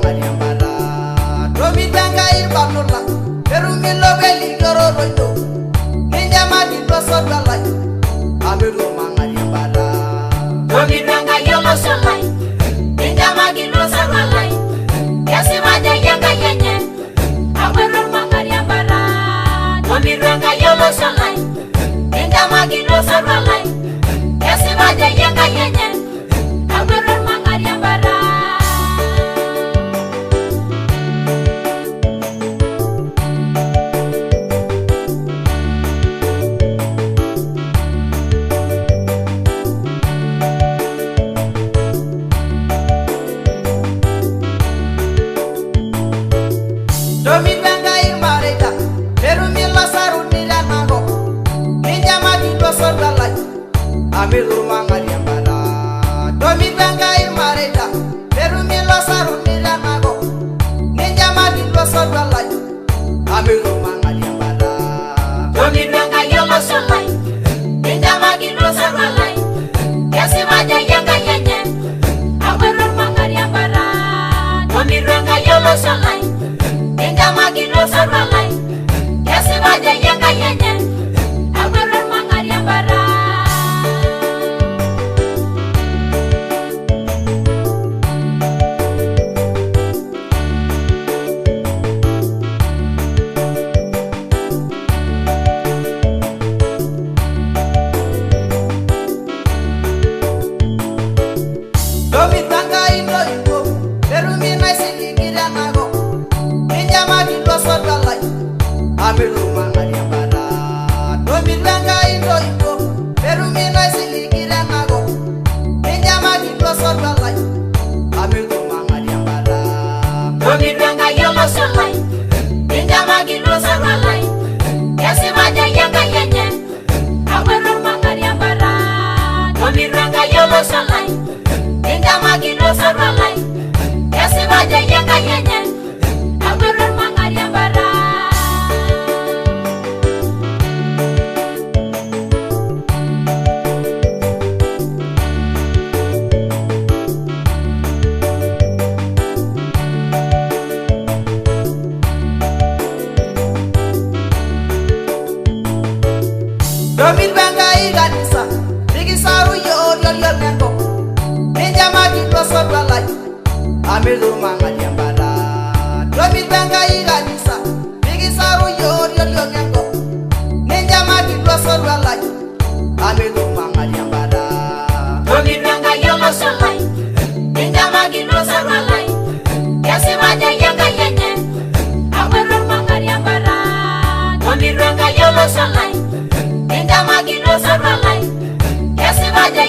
mangariambara domi tanga irbanula perumi lobeli loro roito ninja madi prosodwa lai ameru mangariambara domi tanga yolo solai ninja madi prosodwa lai yasi maja yanga yenye ameru mangariambara domi tanga yolo solai ninja madi prosodwa lai yasi maja yanga yenye ameru mangariambara domi tanga irmareta perumi lasaru niranago ninja madi prosodwa lai ameru mangariambara domi tanga irmareta perumi lasaru niranago ninja madi prosodwa lai ameru mangariambara domi tanga yolo solai ninja madi prosodwa lai yasi maja yanga yenye ameru mangariambara domi tanga yolo solai ninja madi prosodwa lai yasi maja yanga yenye ameru mangariambara domi tanga indo indo perumi naisiligiranago ninja madi prosodwa lai ameru mangariambara domi tanga indo indo perumi naisiligiranago ninja madi prosodwa lai ameru mangariambara domi tanga yolo solai ninja madi prosodwa lai yasi maja yanga yenye ameru mangariambara domi tanga yolo solai ninja madi prosodwa lai yasi maja yanga yenye ameru mangariambara domi tanga iganisa bigisaru yo nengo ninja madi prosodwa lai ameru mangariambara domi tanga iganisa bigisaru yo nengo ninja madi prosodwa lai ameru mangariambara domi tanga yolo solai ninja madi prosodwa lai yasi maja yanga yenye ameru mangariambara domi tanga yolo solai ninja madi prosodwa lai yasi maja